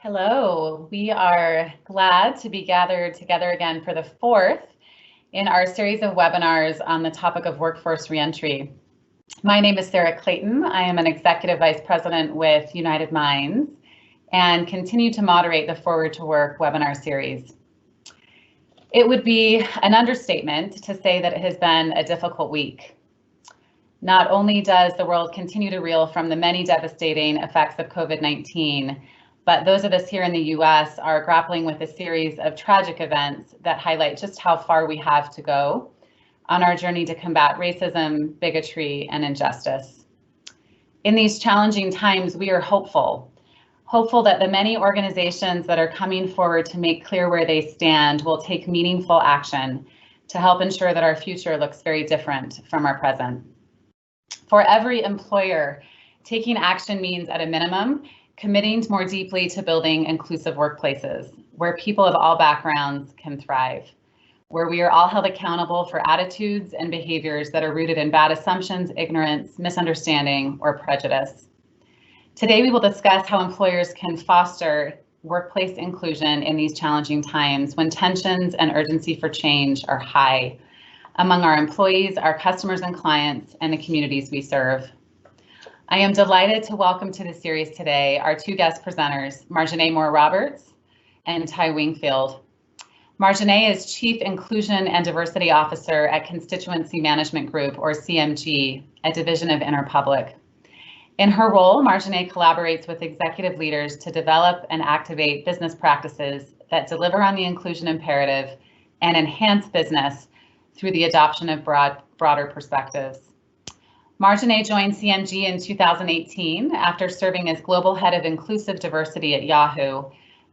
Hello, we are glad to be gathered together again for the fourth in our series of webinars on the topic of workforce reentry. My name is Sarah Clayton. I am an Executive Vice President with United Minds and continue to moderate the Forward to Work webinar series. It would be an understatement to say that it has been a difficult week. Not only does the world continue to reel from the many devastating effects of COVID-19, but those of us here in the US are grappling with a series of tragic events that highlight just how far we have to go on our journey to combat racism, bigotry, and injustice. In these challenging times, we are hopeful that the many organizations that are coming forward to make clear where they stand will take meaningful action to help ensure that our future looks very different from our present. For every employer, taking action means, at a minimum, committing more deeply to building inclusive workplaces where people of all backgrounds can thrive, where we are all held accountable for attitudes and behaviors that are rooted in bad assumptions, ignorance, misunderstanding, or prejudice. Today, we will discuss how employers can foster workplace inclusion in these challenging times when tensions and urgency for change are high among our employees, our customers and clients, and the communities we serve. I am delighted to welcome to the series today our two guest presenters, Margenett Moore-Roberts and Ty Wingfield. Margenett is Chief Inclusion and Diversity Officer at Constituency Management Group, or CMG, a division of Interpublic. In her role, Margenett collaborates with executive leaders to develop and activate business practices that deliver on the inclusion imperative and enhance business through the adoption of broader perspectives. Margenett joined CMG in 2018 after serving as Global Head of Inclusive Diversity at Yahoo.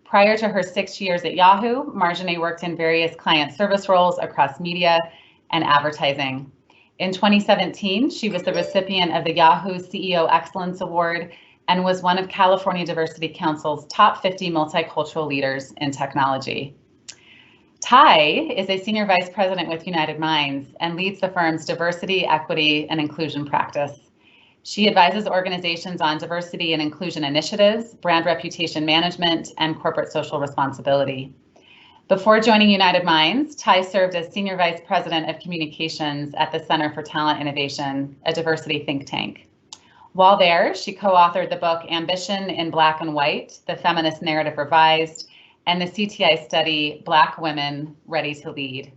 Prior to her 6 years at Yahoo, Margenett worked in various client service roles across media and advertising. In 2017, she was the recipient of the Yahoo CEO Excellence Award and was one of California Diversity Council's top 50 multicultural leaders in technology. Ty is a Senior Vice President with United Minds and leads the firm's diversity, equity, and inclusion practice. She advises organizations on diversity and inclusion initiatives, brand reputation management, and corporate social responsibility. Before joining United Minds, Ty served as Senior Vice President of Communications at the Center for Talent Innovation, a diversity think tank. While there, she co-authored the book Ambition in Black and White, The Feminist Narrative Revised, and the CTI study, Black Women Ready to Lead.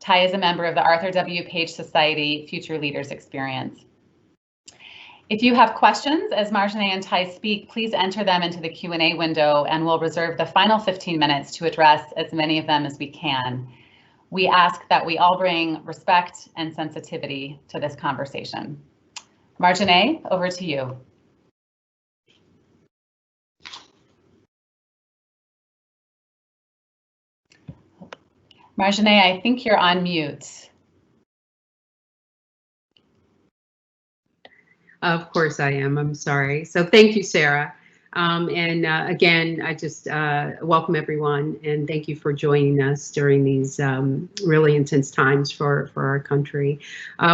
Ty is a member of the Arthur W. Page Society Future Leaders Experience. If you have questions as Margenett and Ty speak, please enter them into the Q&A window and we'll reserve the final 15 minutes to address as many of them as we can. We ask that we all bring respect and sensitivity to this conversation. Margenett, over to you. Margenett, I think you're on mute. Of course I am. I'm sorry. So thank you, Sarah. Again, I just welcome everyone and thank you for joining us during these really intense times for our country.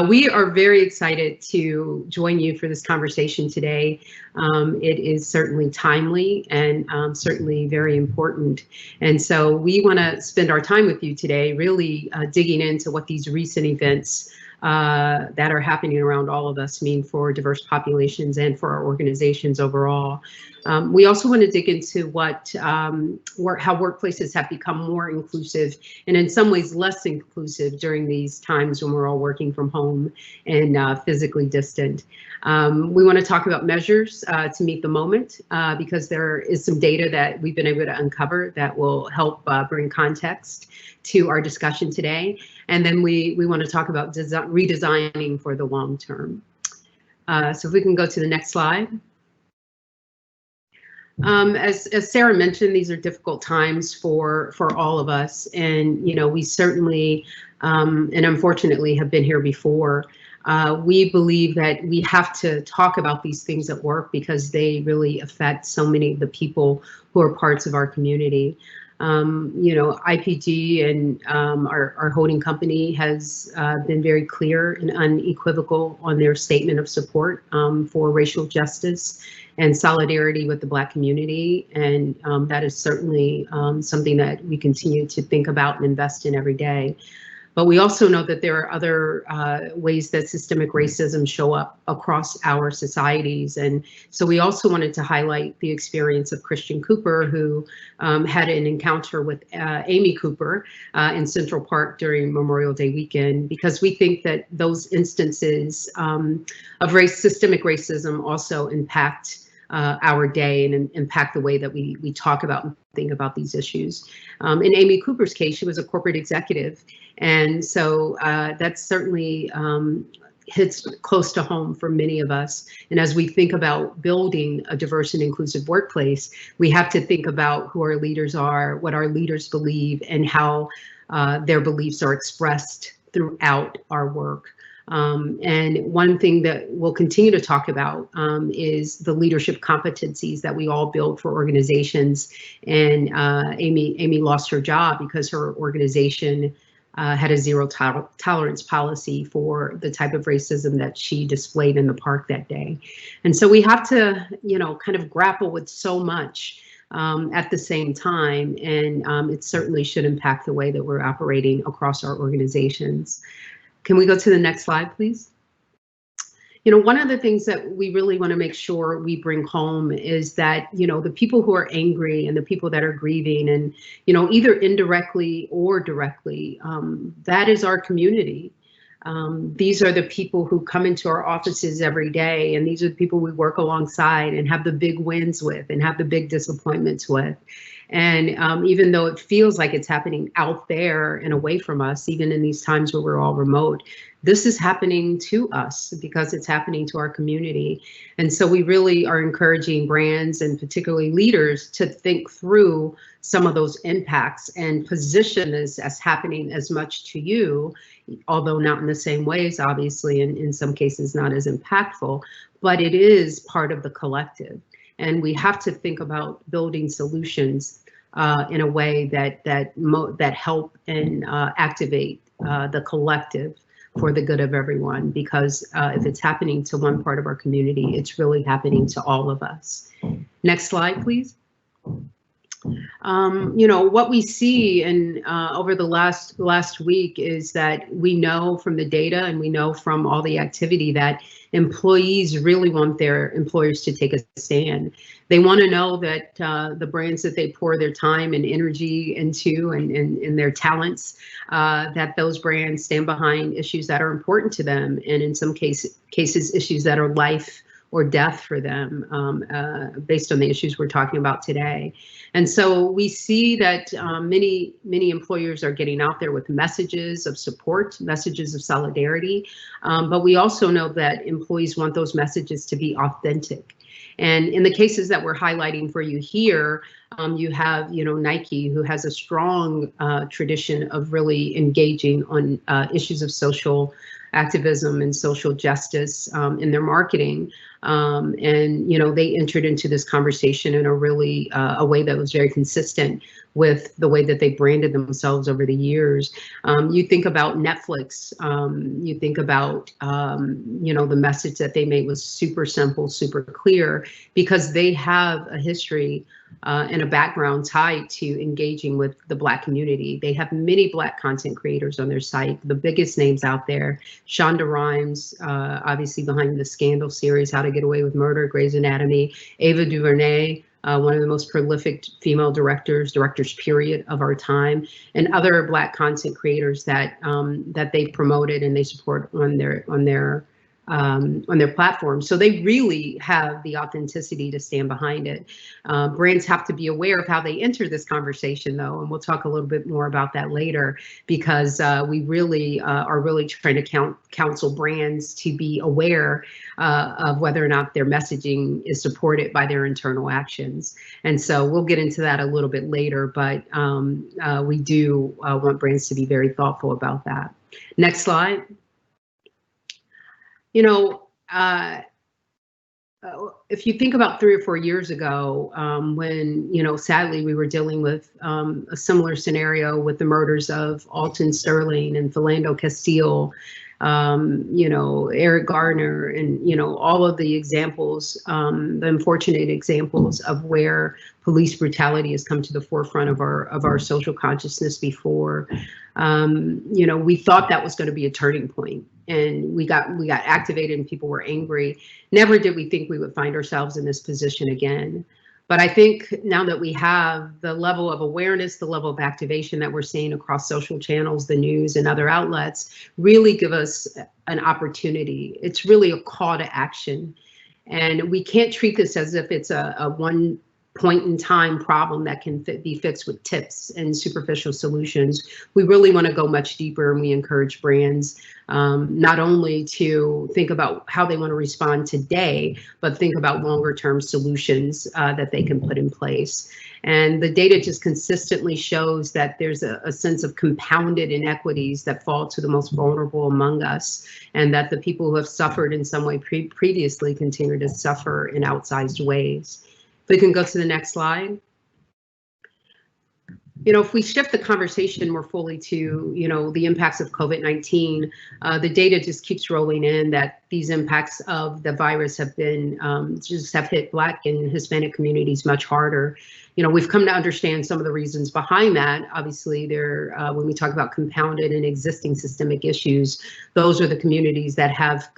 We are very excited to join you for this conversation today. It is certainly timely and certainly very important. And so we want to spend our time with you today really digging into what these recent events that are happening around all of us mean for diverse populations and for our organizations overall. We also want to dig into how workplaces have become more inclusive and in some ways less inclusive during these times when we're all working from home and physically distant. We want to talk about measures to meet the moment because there is some data that we've been able to uncover that will help bring context to our discussion today. And then we want to talk about redesigning for the long term. So if we can go to the next slide. As Sarah mentioned, these are difficult times for all of us, and we certainly and unfortunately have been here before. We believe that we have to talk about these things at work because they really affect so many of the people who are parts of our community. IPG and our holding company has been very clear and unequivocal on their statement of support for racial justice and solidarity with the Black community. And that is certainly something that we continue to think about and invest in every day. But we also know that there are other ways that systemic racism show up across our societies. And so we also wanted to highlight the experience of Christian Cooper, who had an encounter with Amy Cooper in Central Park during Memorial Day weekend, because we think that those instances of systemic racism also impact our day and impact the way that we talk about and think about these issues. In Amy Cooper's case, she was a corporate executive. And so that certainly hits close to home for many of us. And as we think about building a diverse and inclusive workplace, we have to think about who our leaders are, what our leaders believe, and how their beliefs are expressed throughout our work. And one thing that we'll continue to talk about is the leadership competencies that we all build for organizations. And Amy lost her job because her organization had a zero tolerance policy for the type of racism that she displayed in the park that day. And so we have to, kind of grapple with so much at the same time. And it certainly should impact the way that we're operating across our organizations. Can we go to the next slide, please? One of the things that we really want to make sure we bring home is that, the people who are angry and the people that are grieving and, either indirectly or directly, that is our community. These are the people who come into our offices every day, and these are the people we work alongside and have the big wins with and have the big disappointments with. And even though it feels like it's happening out there and away from us, even in these times where we're all remote, this is happening to us because it's happening to our community. And so we really are encouraging brands and particularly leaders to think through some of those impacts and position this as happening as much to you, although not in the same ways, obviously, and in some cases not as impactful, but it is part of the collective. And we have to think about building solutions in a way that help and activate the collective for the good of everyone, because if it's happening to one part of our community, it's really happening to all of us. Next slide, please. What we see over the last week is that we know from the data and we know from all the activity that employees really want their employers to take a stand. They want to know that the brands that they pour their time and energy into and their talents, that those brands stand behind issues that are important to them, and in some cases issues that are life or death for them, based on the issues we're talking about today. And so we see that many employers are getting out there with messages of support, messages of solidarity, but we also know that employees want those messages to be authentic. And in the cases that we're highlighting for you here, you have, Nike, who has a strong tradition of really engaging on issues of social activism and social justice in their marketing. And, they entered into this conversation in a really a way that was very consistent with the way that they branded themselves over the years. You think about Netflix, you think about, the message that they made was super simple, super clear, because they have a history and a background tied to engaging with the Black community. They have many Black content creators on their site, the biggest names out there. Shonda Rhimes, obviously behind the Scandal series, How to Get Away with Murder, Grey's Anatomy. Ava DuVernay, one of the most prolific female directors period of our time, and other Black content creators that they promoted and they support on their platform. So they really have the authenticity to stand behind it. Brands have to be aware of how they enter this conversation, though, and we'll talk a little bit more about that later, because we really are really trying to counsel brands to be aware of whether or not their messaging is supported by their internal actions. And so we'll get into that a little bit later, but we do want brands to be very thoughtful about that. Next slide. if you think about 3 or 4 years ago, when, sadly we were dealing with a similar scenario with the murders of Alton Sterling and Philando Castile, Eric Gardner, and, all of the examples, the unfortunate examples of where police brutality has come to the forefront of our social consciousness before. We thought that was going to be a turning point, and we got activated and people were angry. Never did we think we would find ourselves in this position again. But I think now that we have the level of awareness, the level of activation that we're seeing across social channels, the news and other outlets really give us an opportunity. It's really a call to action. And we can't treat this as if it's a one point in time problem that can be fixed with tips and superficial solutions. We really want to go much deeper, and we encourage brands not only to think about how they want to respond today, but think about longer term solutions that they can put in place. And the data just consistently shows that there's a sense of compounded inequities that fall to the most vulnerable among us, and that the people who have suffered in some way previously continue to suffer in outsized ways. We can go to the next slide. If we shift the conversation more fully to, the impacts of COVID-19, the data just keeps rolling in that these impacts of the virus have been have hit Black and Hispanic communities much harder. We've come to understand some of the reasons behind that. Obviously, when we talk about compounded and existing systemic issues, those are the communities that have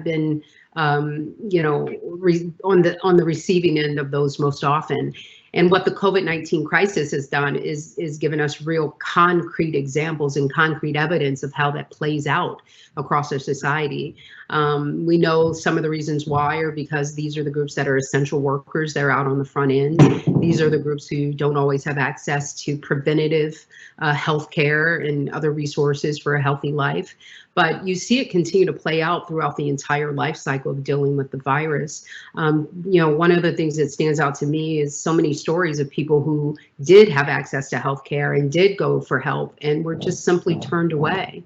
been on the receiving end of those most often. And what the COVID-19 crisis has done is given us real concrete examples and concrete evidence of how that plays out across our society. We know some of the reasons why are because these are the groups that are essential workers. They're out on the front end. These are the groups who don't always have access to preventative health care and other resources for a healthy life. But you see it continue to play out throughout the entire life cycle of dealing with the virus. One of the things that stands out to me is so many stories of people who did have access to healthcare and did go for help and were just simply turned away.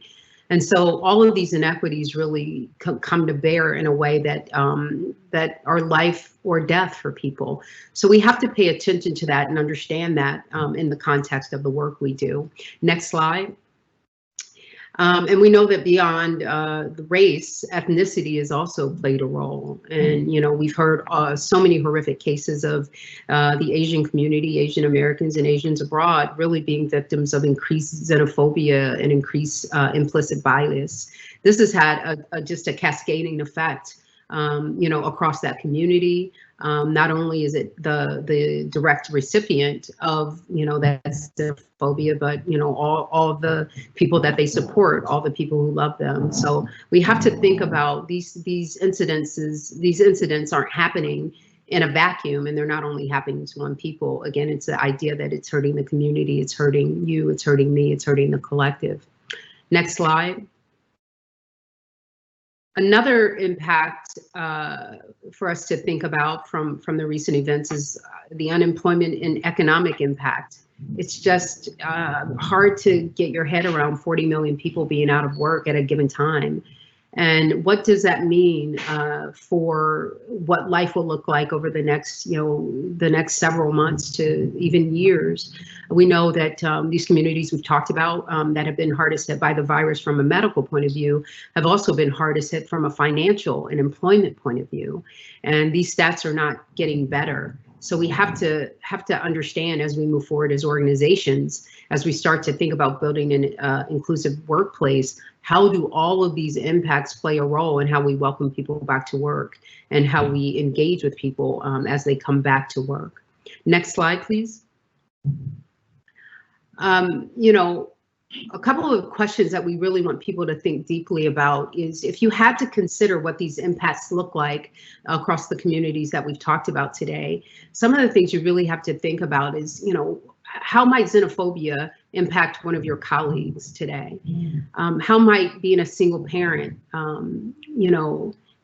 And so all of these inequities really come to bear in a way that that are life or death for people. So we have to pay attention to that and understand that in the context of the work we do. Next slide. And we know that beyond the race, ethnicity has also played a role. And, we've heard so many horrific cases of the Asian community, Asian Americans and Asians abroad really being victims of increased xenophobia and increased implicit bias. This has had just a cascading effect, across that community. Not only is it the direct recipient of, that xenophobia, but, all of the people that they support, all the people who love them. So we have to think about these incidents aren't happening in a vacuum, and they're not only happening to one people. Again, it's the idea that it's hurting the community, it's hurting you, it's hurting me, it's hurting the collective. Next slide. Another impact for us to think about from the recent events is the unemployment and economic impact. It's just hard to get your head around 40 million people being out of work at a given time. And what does that mean for what life will look like over the next, the next several months to even years? We know that these communities we've talked about that have been hardest hit by the virus from a medical point of view have also been hardest hit from a financial and employment point of view. And these stats are not getting better. So we have to understand as we move forward as organizations, as we start to think about building an inclusive workplace, how do all of these impacts play a role in how we welcome people back to work and how we engage with people as they come back to work. Next slide, please. A couple of questions that we really want people to think deeply about is if you had to consider what these impacts look like across the communities that we've talked about today, some of the things you really have to think about is, how might xenophobia impact one of your colleagues today? How might being a single parent,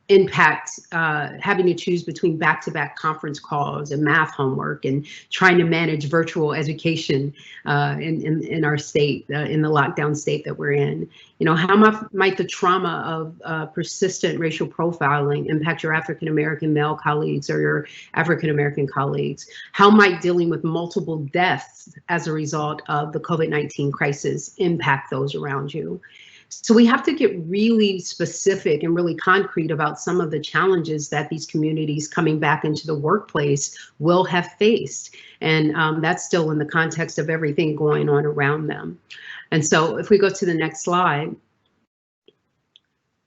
impact having to choose between back-to-back conference calls and math homework and trying to manage virtual education in our state, in the lockdown state that we're in. You know, how might the trauma of persistent racial profiling impact your African American male colleagues or your African American colleagues? How might dealing with multiple deaths as a result of the COVID-19 crisis impact those around you? So we have to get really specific and really concrete about some of the challenges that these communities coming back into the workplace will have faced. And that's still in the context of everything going on around them. And so if we go to the next slide,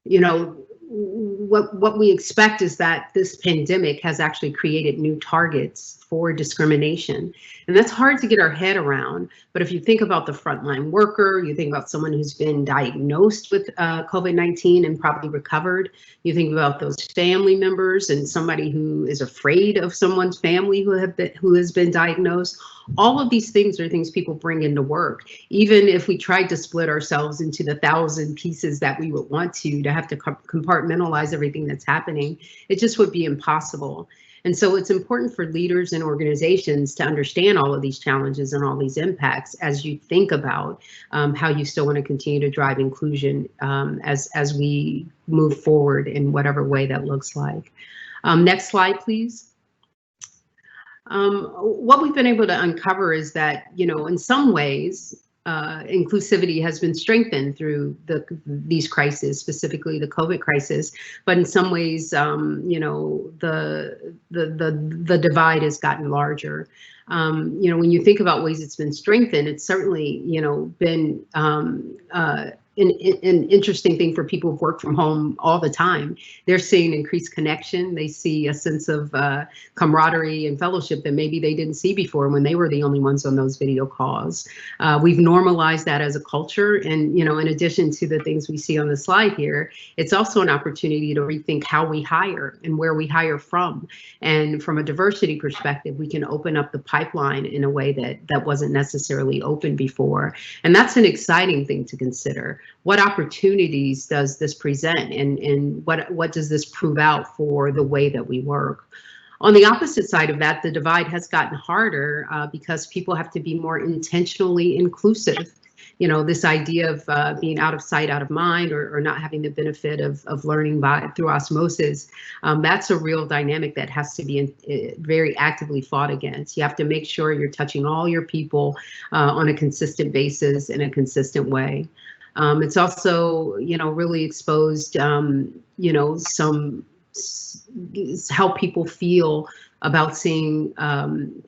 you know, what we expect is that this pandemic has actually created new targets for discrimination. And that's hard to get our head around. But if you think about the frontline worker, you think about someone who's been diagnosed with COVID-19 and probably recovered, you think about those family members and somebody who is afraid of someone's family who has been diagnosed. All of these things are things people bring into work. Even if we tried to split ourselves into the 1,000 pieces that we would want to have to compartmentalize everything that's happening, it just would be impossible. And so it's important for leaders and organizations to understand all of these challenges and all these impacts as you think about how you still want to continue to drive inclusion as we move forward in whatever way that looks like. Next slide, please. What we've been able to uncover is that, you know, in some ways, inclusivity has been strengthened through these crises, specifically the COVID crisis, but in some ways, you know, the divide has gotten larger. You know, when you think about ways it's been strengthened, it's certainly, you know, been an interesting thing for people who work from home all the time. They're seeing increased connection. They see a sense of camaraderie and fellowship that maybe they didn't see before when they were the only ones on those video calls. We've normalized that as a culture. And, you know, in addition to the things we see on the slide here, it's also an opportunity to rethink how we hire and where we hire from. And from a diversity perspective, we can open up the pipeline in a way that wasn't necessarily open before. And that's an exciting thing to consider. What opportunities does this present, and what does this prove out for the way that we work? On the opposite side of that, the divide has gotten harder because people have to be more intentionally inclusive. You know, this idea of being out of sight, out of mind, or not having the benefit of learning through osmosis, that's a real dynamic that has to be very actively fought against. You have to make sure you're touching all your people on a consistent basis in a consistent way. It's also, you know, really exposed, you know, how people feel about seeing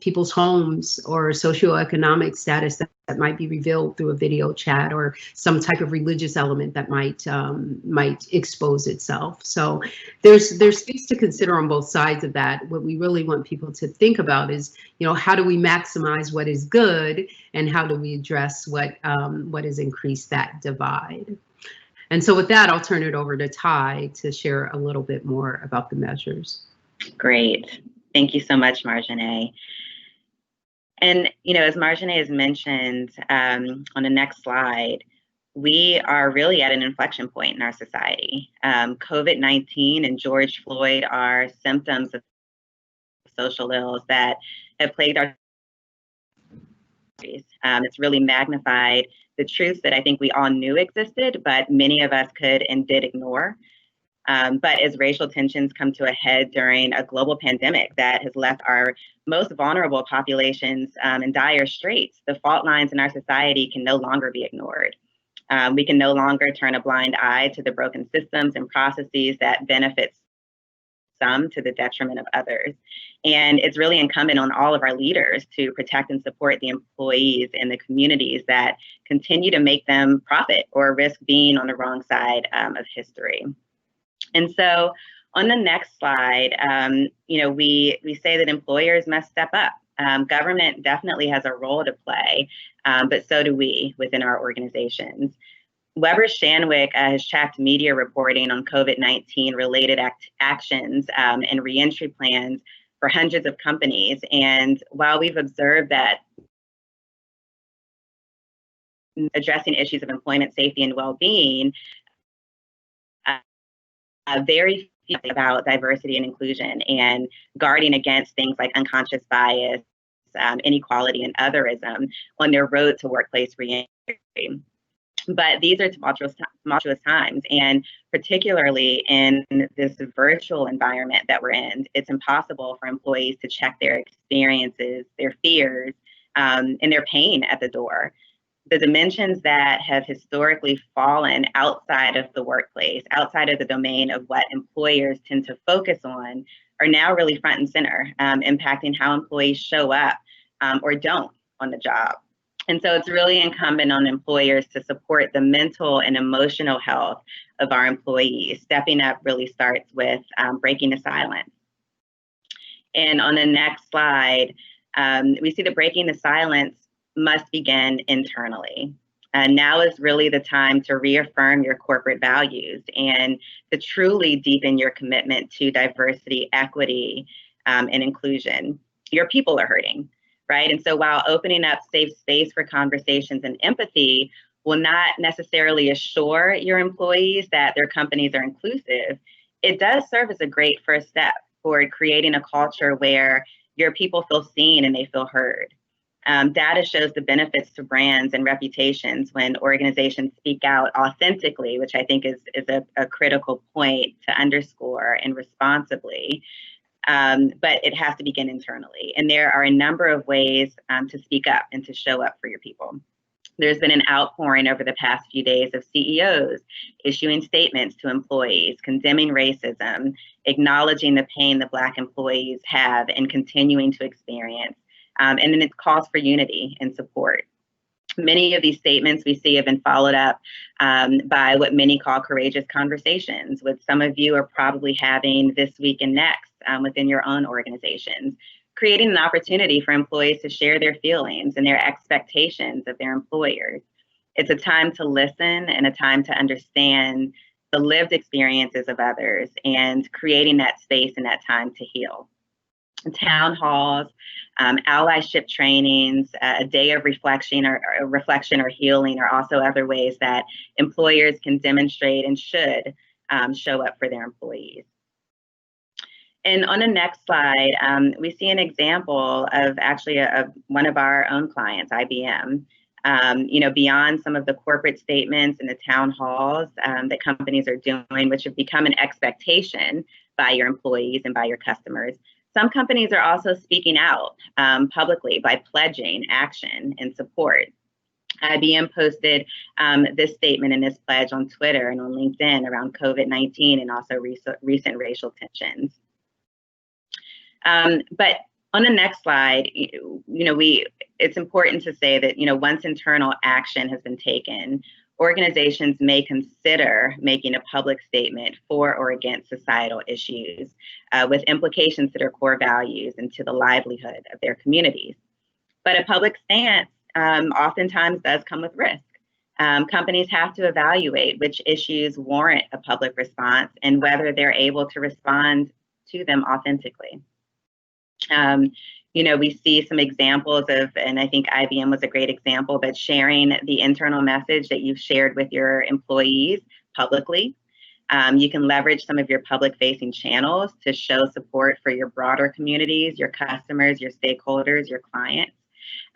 people's homes or socioeconomic status that might be revealed through a video chat, or some type of religious element that might expose itself. So there's things to consider on both sides of that. What we really want people to think about is, you know, how do we maximize what is good, and how do we address what has increased that divide? And so with that, I'll turn it over to Ty to share a little bit more about the measures. Great. Thank you so much, Margenett. And, you know, as Margenett has mentioned on the next slide, we are really at an inflection point in our society. COVID-19 and George Floyd are symptoms of social ills that have plagued our countries. It's really magnified the truths that I think we all knew existed, but many of us could and did ignore. But as racial tensions come to a head during a global pandemic that has left our most vulnerable populations in dire straits, the fault lines in our society can no longer be ignored. We can no longer turn a blind eye to the broken systems and processes that benefit some to the detriment of others. And it's really incumbent on all of our leaders to protect and support the employees and the communities that continue to make them profit or risk being on the wrong side of history. And so on the next slide, you know, we say that employers must step up. Government definitely has a role to play, but so do we within our organizations. Weber Shandwick has tracked media reporting on COVID-19 related actions and reentry plans for hundreds of companies. And while we've observed that addressing issues of employment safety and well-being, very about diversity and inclusion and guarding against things like unconscious bias, inequality, and otherism on their road to workplace reentry. But these are tumultuous times, and particularly in this virtual environment that we're in, it's impossible for employees to check their experiences, their fears, and their pain at the door. The dimensions that have historically fallen outside of the workplace, outside of the domain of what employers tend to focus on, are now really front and center, impacting how employees show up or don't on the job. And so it's really incumbent on employers to support the mental and emotional health of our employees. Stepping up really starts with breaking the silence. And on the next slide, we see that breaking the silence must begin internally. Now is really the time to reaffirm your corporate values and to truly deepen your commitment to diversity, equity, and inclusion. Your people are hurting, right? And so while opening up safe space for conversations and empathy will not necessarily assure your employees that their companies are inclusive, it does serve as a great first step toward creating a culture where your people feel seen and they feel heard. Data shows the benefits to brands and reputations when organizations speak out authentically, which I think is a critical point to underscore, and responsibly. But it has to begin internally. And there are a number of ways to speak up and to show up for your people. There's been an outpouring over the past few days of CEOs issuing statements to employees, condemning racism, acknowledging the pain the Black employees have and continuing to experience. And then it calls for unity and support. Many of these statements we see have been followed up by what many call courageous conversations, which some of you are probably having this week and next within your own organizations, creating an opportunity for employees to share their feelings and their expectations of their employers. It's a time to listen and a time to understand the lived experiences of others and creating that space and that time to heal. Town halls, allyship trainings, a day of reflection or healing are also other ways that employers can demonstrate and should show up for their employees. And on the next slide, we see an example of actually one of our own clients, IBM. Beyond some of the corporate statements and the town halls that companies are doing, which have become an expectation by your employees and by your customers, some companies are also speaking out publicly by pledging action and support. IBM posted this statement and this pledge on Twitter and on LinkedIn around COVID-19 and also recent racial tensions. But on the next slide, it's important to say that, once internal action has been taken, organizations may consider making a public statement for or against societal issues with implications to their core values and to the livelihood of their communities. But a public stance oftentimes does come with risk. Companies have to evaluate which issues warrant a public response and whether they're able to respond to them authentically. We see some examples of, and I think IBM was a great example, but sharing the internal message that you've shared with your employees publicly. You can leverage some of your public-facing channels to show support for your broader communities, your customers, your stakeholders, your clients.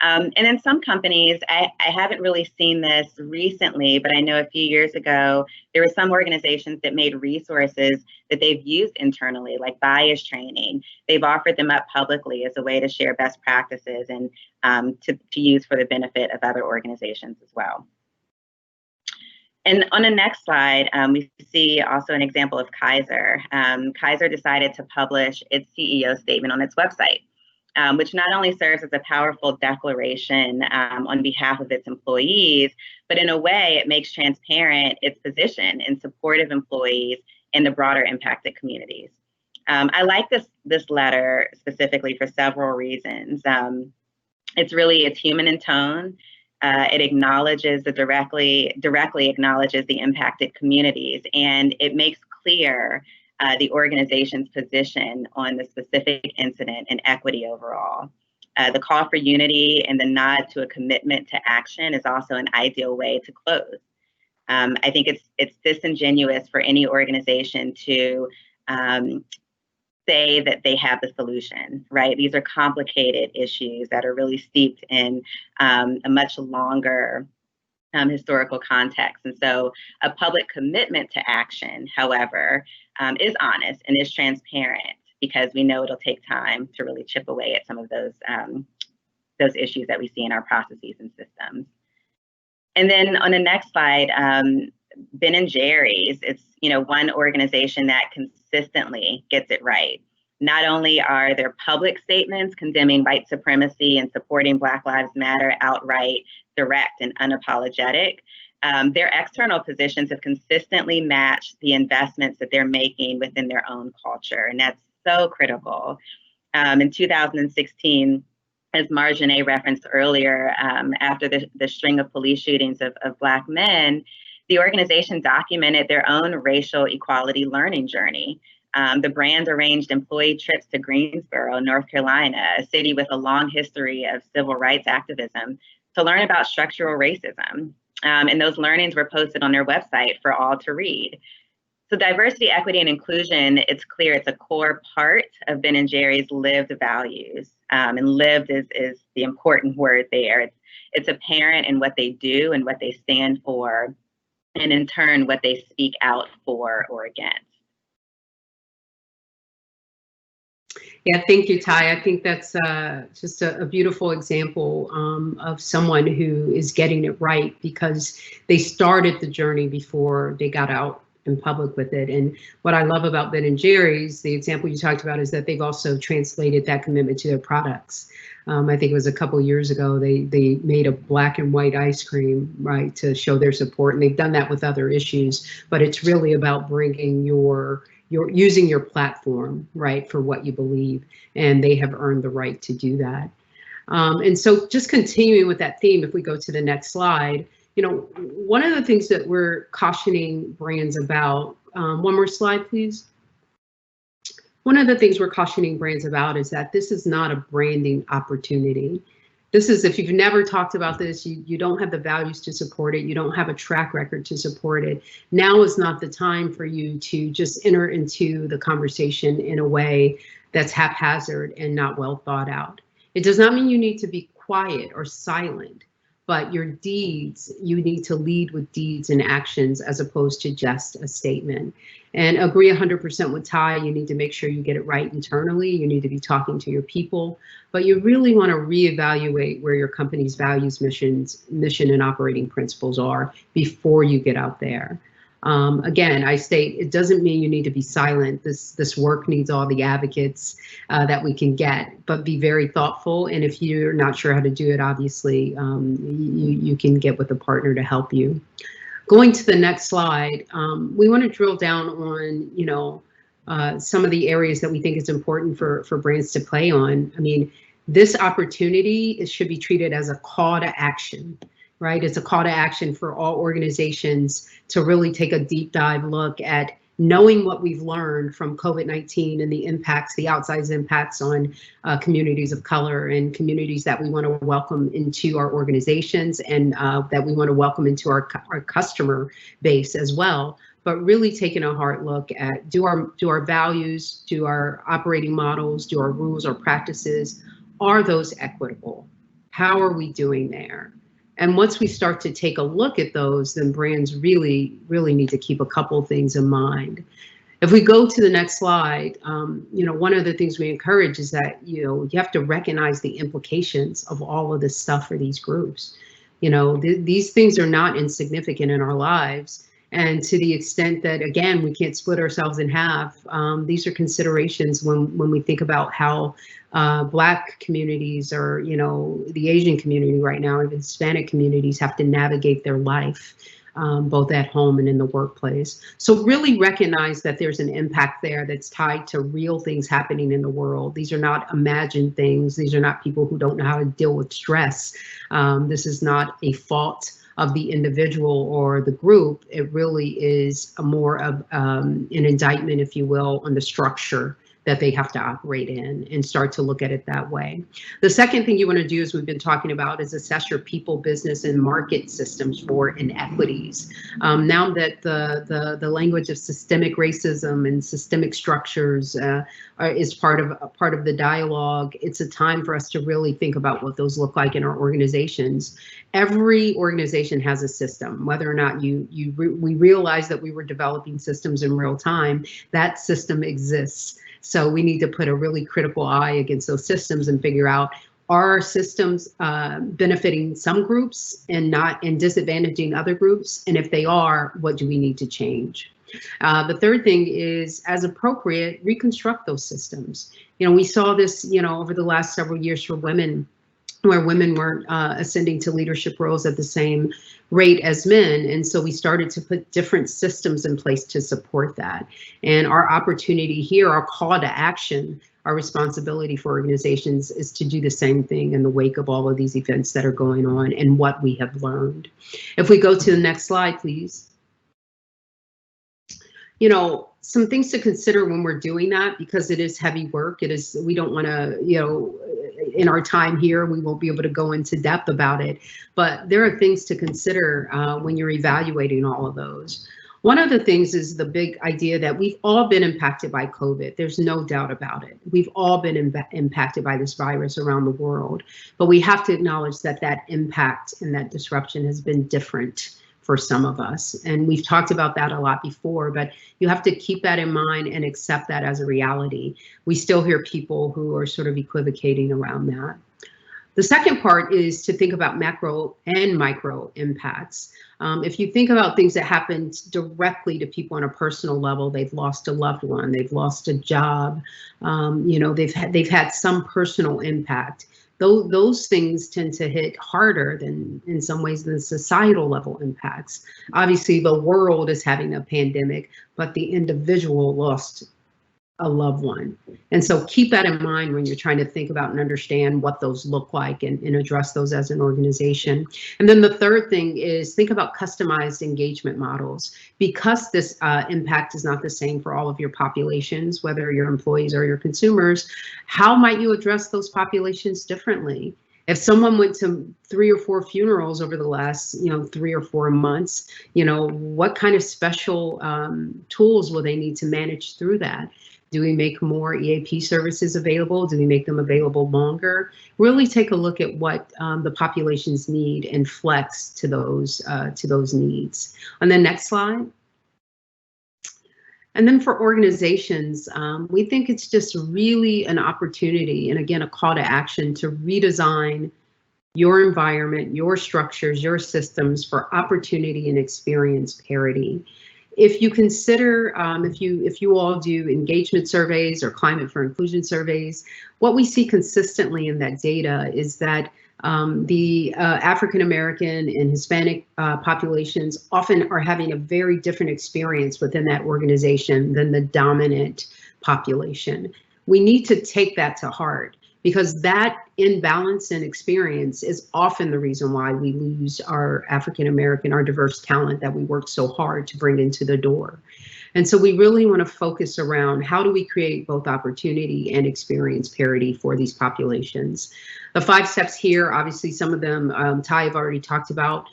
And in some companies, I haven't really seen this recently, but I know a few years ago, there were some organizations that made resources that they've used internally, like bias training. They've offered them up publicly as a way to share best practices and to use for the benefit of other organizations as well. And on the next slide, we see also an example of Kaiser. Kaiser decided to publish its CEO statement on its website. Which not only serves as a powerful declaration on behalf of its employees, but in a way it makes transparent its position in support of employees and the broader impacted communities. I like this letter specifically for several reasons. It's human in tone. It acknowledges directly acknowledges the impacted communities, and it makes clear the organization's position on the specific incident and equity overall. The call for unity and the nod to a commitment to action is also an ideal way to close. I think it's disingenuous for any organization to say that they have the solution, right? These are complicated issues that are really steeped in a much longer historical context. And so a public commitment to action, however, is honest and is transparent, because we know it'll take time to really chip away at some of those issues that we see in our processes and systems. And then on the next slide, Ben & Jerry's, it's one organization that consistently gets it right. Not only are their public statements condemning white supremacy and supporting Black Lives Matter outright direct and unapologetic, their external positions have consistently matched the investments that they're making within their own culture. And that's so critical. In 2016, as Margenett referenced earlier, after the string of police shootings of Black men, the organization documented their own racial equality learning journey. The brand arranged employee trips to Greensboro, North Carolina, a city with a long history of civil rights activism, to learn about structural racism. And those learnings were posted on their website for all to read. So diversity, equity, and inclusion, it's clear it's a core part of Ben & Jerry's lived values. And lived is the important word there. It's apparent in what they do and what they stand for, and in turn, what they speak out for or against. Yeah, thank you, Ty. I think that's just a beautiful example of someone who is getting it right, because they started the journey before they got out in public with it. And what I love about Ben & Jerry's, the example you talked about, is that they've also translated that commitment to their products. I think it was a couple of years ago, they made a black and white ice cream, right, to show their support. And they've done that with other issues, but it's really about bringing your using your platform, right, for what you believe, and they have earned the right to do that. And so just continuing with that theme, if we go to the next slide, one of the things that we're cautioning brands about, one more slide, please. One of the things we're cautioning brands about is that this is not a branding opportunity. This is, if you've never talked about this, you don't have the values to support it, you don't have a track record to support it. Now is not the time for you to just enter into the conversation in a way that's haphazard and not well thought out. It does not mean you need to be quiet or silent, but your deeds, you need to lead with deeds and actions as opposed to just a statement. And agree 100% with Ty, you need to make sure you get it right internally. You need to be talking to your people, but you really want to reevaluate where your company's values, mission and operating principles are before you get out there. Again, I state, it doesn't mean you need to be silent. This work needs all the advocates that we can get, but be very thoughtful. And if you're not sure how to do it, obviously, you can get with a partner to help you. Going to the next slide, we want to drill down on, some of the areas that we think is important for brands to play on. I mean, this opportunity should be treated as a call to action. Right? It's a call to action for all organizations to really take a deep dive look at knowing what we've learned from COVID-19 and the impacts, the outsized impacts on communities of color and communities that we want to welcome into our organizations, and that we want to welcome into our customer base as well. But really taking a hard look at, do our values, do our operating models, do our rules, our practices, are those equitable? How are we doing there? And once we start to take a look at those, then brands really need to keep a couple of things in mind. If we go to the next slide, one of the things we encourage is that, you have to recognize the implications of all of this stuff for these groups. These things are not insignificant in our lives. And to the extent that, again, we can't split ourselves in half, these are considerations when we think about how Black communities, or the Asian community right now, even Hispanic communities, have to navigate their life, both at home and in the workplace. So really recognize that there's an impact there that's tied to real things happening in the world. These are not imagined things. These are not people who don't know how to deal with stress. This is not a fault of the individual or the group. It really is more of an indictment, if you will, on the structure that they have to operate in, and start to look at it that way. The second thing you want to do, as we've been talking about, is assess your people, business, and market systems for inequities. Now that the language of systemic racism and systemic structures is part of the dialogue, it's a time for us to really think about what those look like in our organizations. Every organization has a system, whether or not we realize that we were developing systems in real time, that system exists. So we need to put a really critical eye against those systems and figure out, are our systems benefiting some groups and disadvantaging other groups? And if they are, what do we need to change? The third thing is, as appropriate, reconstruct those systems. We saw this, over the last several years for women, where women weren't ascending to leadership roles at the same rate as men. And so we started to put different systems in place to support that. And our opportunity here, our call to action, our responsibility for organizations is to do the same thing in the wake of all of these events that are going on and what we have learned. If we go to the next slide, please. Some things to consider when we're doing that, because it is heavy work. We don't want to, in our time here, we won't be able to go into depth about it, but there are things to consider when you're evaluating all of those. One of the things is the big idea that we've all been impacted by COVID. There's no doubt about it. We've all been impacted by this virus around the world, but we have to acknowledge that that impact and that disruption has been different for some of us. And we've talked about that a lot before, but you have to keep that in mind and accept that as a reality. We still hear people who are sort of equivocating around that. The second part is to think about macro and micro impacts. If you think about things that happened directly to people on a personal level, they've lost a loved one, they've lost a job, they've had some personal impact. Those things tend to hit harder than, in some ways, than societal level impacts. Obviously, the world is having a pandemic, but the individual lost a loved one. And so keep that in mind when you're trying to think about and understand what those look like and address those as an organization. And then the third thing is think about customized engagement models. Because this impact is not the same for all of your populations, whether your employees or your consumers, how might you address those populations differently? If someone went to 3 or 4 funerals over the last, 3 or 4 months, what kind of special tools will they need to manage through that? Do we make more EAP services available? Do we make them available longer? Really take a look at what the populations need and flex to those needs. On the next slide. And then for organizations, we think it's just really an opportunity, and again, a call to action to redesign your environment, your structures, your systems for opportunity and experience parity. If you consider, if you all do engagement surveys or climate for inclusion surveys, what we see consistently in that data is that the African American and Hispanic populations often are having a very different experience within that organization than the dominant population. We need to take that to heart, because that imbalance in experience is often the reason why we lose our African American, our diverse talent that we work so hard to bring into the door. And so we really want to focus around how do we create both opportunity and experience parity for these populations. The 5 steps here, obviously some of them Ty have already talked about.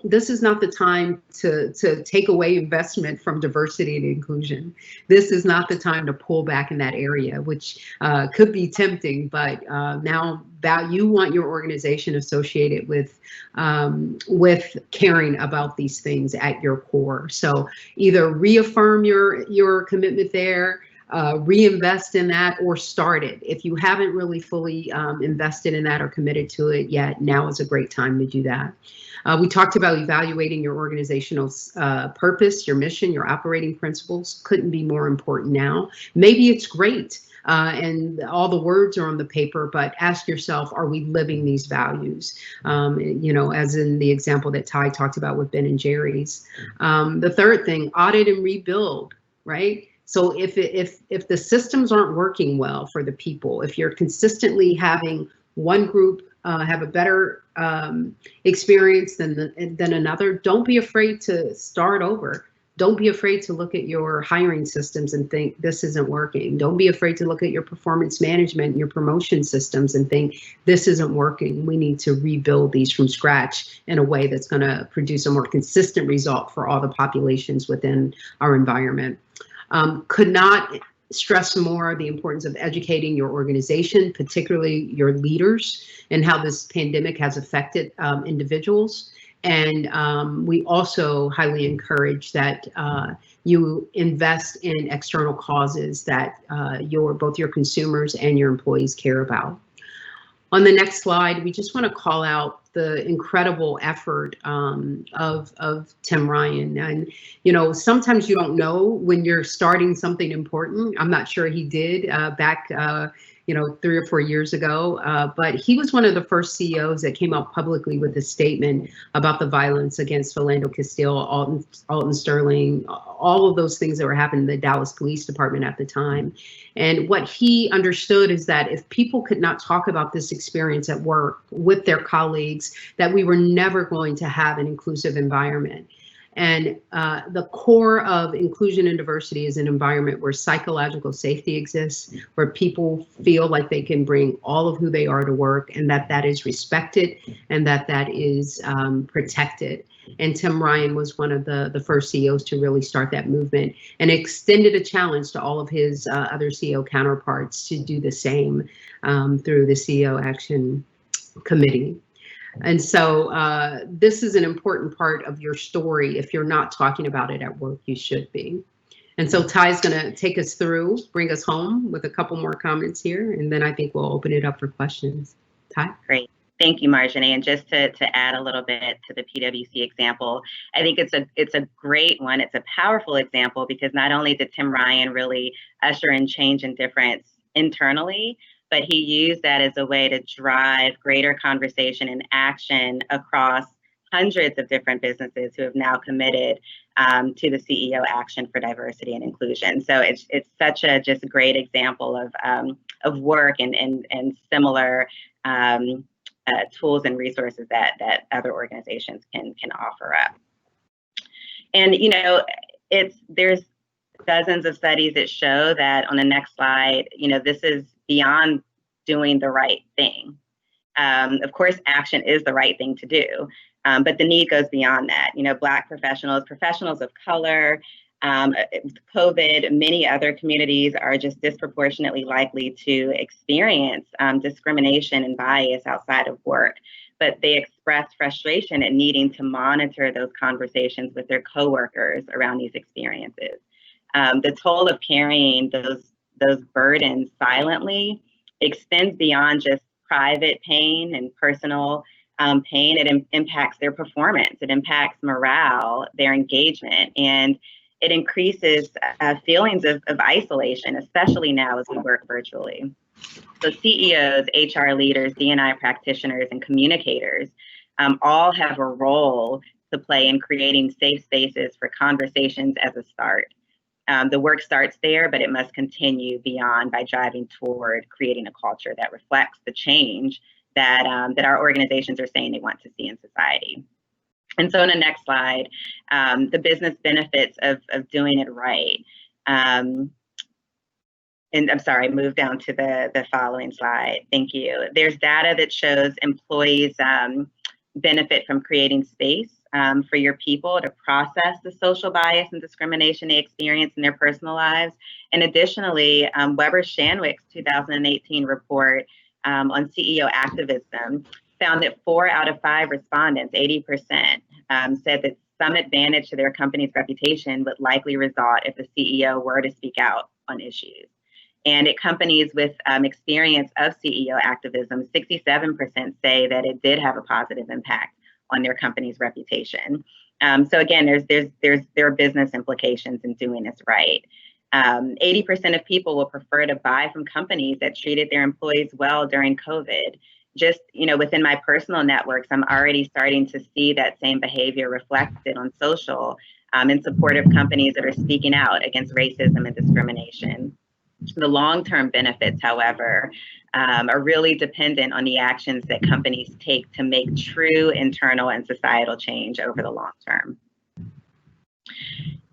This is not the time to take away investment from diversity and inclusion. This is not the time to pull back in that area, which could be tempting, but now you want your organization associated with caring about these things at your core. So either reaffirm your commitment there, reinvest in that, or start it. If you haven't really fully invested in that or committed to it yet, now is a great time to do that. We talked about evaluating your organizational purpose, your mission, your operating principles. Couldn't be more important now. Maybe it's great and all the words are on the paper, but ask yourself, are we living these values? As in the example that Ty talked about with Ben and Jerry's. The third thing, audit and rebuild, right? So if the systems aren't working well for the people, if you're consistently having one group have a better experience than another, don't be afraid to start over. Don't be afraid to look at your hiring systems and think this isn't working. Don't be afraid to look at your performance management and your promotion systems and think this isn't working. We need to rebuild these from scratch in a way that's going to produce a more consistent result for all the populations within our environment. Could not stress more the importance of educating your organization, particularly your leaders, and how this pandemic has affected individuals. And we also highly encourage that you invest in external causes that both your consumers and your employees care about. On the next slide, we just want to call out the incredible effort of Tim Ryan. And, you know, sometimes you don't know when you're starting something important. I'm not sure he did back, 3 or 4 years ago, but he was one of the first CEOs that came out publicly with a statement about the violence against Philando Castile, Alton Sterling, all of those things that were happening in the Dallas Police Department at the time. And what he understood is that if people could not talk about this experience at work with their colleagues, that we were never going to have an inclusive environment. And the core of inclusion and diversity is an environment where psychological safety exists, where people feel like they can bring all of who they are to work, and that is respected and that is protected. And Tim Ryan was one of the first CEOs to really start that movement, and extended a challenge to all of his other CEO counterparts to do the same through the CEO Action Committee. And so this is an important part of your story. If you're not talking about it at work, you should be. And so Ty's going to take us through, bring us home with a couple more comments here, and then I think we'll open it up for questions. Ty? Great. Thank you, Margenett. And just to add a little bit to the PwC example, I think it's a great one. It's a powerful example because not only did Tim Ryan really usher in change and difference internally, but he used that as a way to drive greater conversation and action across hundreds of different businesses who have now committed to the CEO Action for Diversity and Inclusion. So it's such a just great example of work and similar tools and resources that other organizations can offer up. And there's dozens of studies that show that on the next slide, this is beyond doing the right thing. Of course, action is the right thing to do, but the need goes beyond that. Black professionals of color, COVID, many other communities are just disproportionately likely to experience discrimination and bias outside of work, but they express frustration at needing to monitor those conversations with their coworkers around these experiences. The toll of carrying those burdens silently extends beyond just private pain and personal pain. It impacts their performance. It impacts morale, their engagement, and it increases feelings of isolation, especially now as we work virtually. So CEOs, HR leaders, D&I practitioners, and communicators all have a role to play in creating safe spaces for conversations as a start. The work starts there, but it must continue beyond by driving toward creating a culture that reflects the change that our organizations are saying they want to see in society. And so in the next slide, the business benefits of doing it right. And I'm sorry, move down to the following slide. Thank you. There's data that shows employees benefit from creating space for your people to process the social bias and discrimination they experience in their personal lives. And additionally, Weber-Shandwick's 2018 report on CEO activism found that 4 out of 5 respondents, 80%, said that some advantage to their company's reputation would likely result if the CEO were to speak out on issues. And at companies with experience of CEO activism, 67% say that it did have a positive impact on their company's reputation. So again, there are business implications in doing this right. 80% of people will prefer to buy from companies that treated their employees well during COVID. Just, within my personal networks, I'm already starting to see that same behavior reflected on social in support of companies that are speaking out against racism and discrimination. The long-term benefits, however, are really dependent on the actions that companies take to make true internal and societal change over the long term.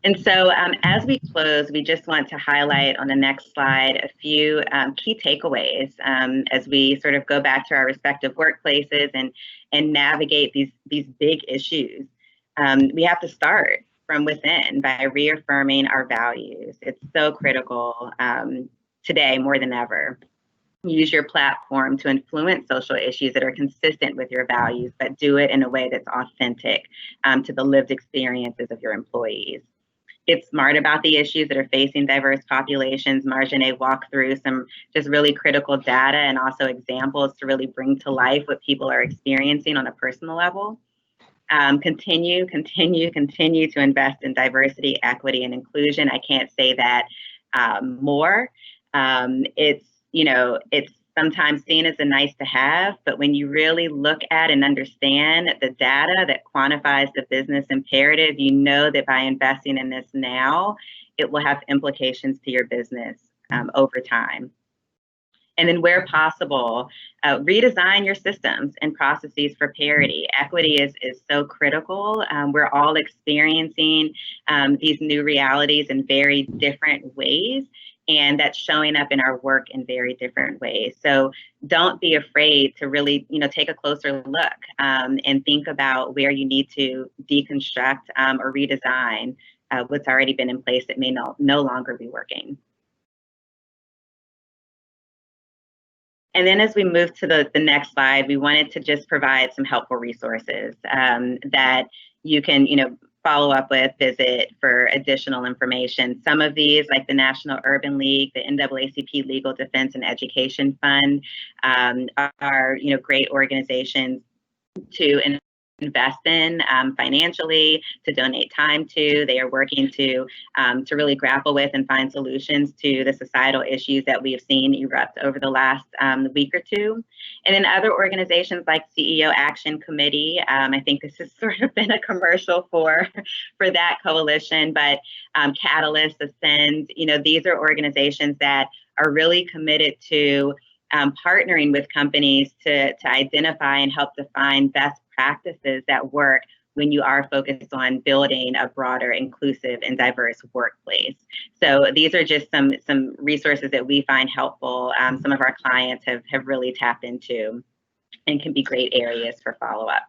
And so as we close, we just want to highlight on the next slide a few key takeaways as we sort of go back to our respective workplaces and navigate these big issues. We have to start from within by reaffirming our values. It's so critical today more than ever. Use your platform to influence social issues that are consistent with your values, but do it in a way that's authentic to the lived experiences of your employees. Get smart about the issues that are facing diverse populations. Margenett walked through some just really critical data and also examples to really bring to life what people are experiencing on a personal level. Continue to invest in diversity, equity, and inclusion. I can't say that more. It's sometimes seen as a nice to have, but when you really look at and understand the data that quantifies the business imperative, you know that by investing in this now, it will have implications to your business over time. And then where possible, redesign your systems and processes for parity. Equity is so critical. We're all experiencing these new realities in very different ways, and that's showing up in our work in very different ways. So don't be afraid to really, take a closer look and think about where you need to deconstruct or redesign what's already been in place that may no longer be working. And then as we move to the next slide, we wanted to just provide some helpful resources that you can, follow up with, visit for additional information. Some of these, like the National Urban League, the NAACP Legal Defense and Education Fund, are, great organizations to invest in financially, to donate time to. They are working to really grapple with and find solutions to the societal issues that we have seen erupt over the last week or two. And then other organizations like CEO Action Committee, I think this has sort of been a commercial for that coalition, but Catalyst, Ascend, these are organizations that are really committed to partnering with companies to identify and help define best practices that work when you are focused on building a broader, inclusive, and diverse workplace. So these are just some resources that we find helpful. Some of our clients have really tapped into and can be great areas for follow-up.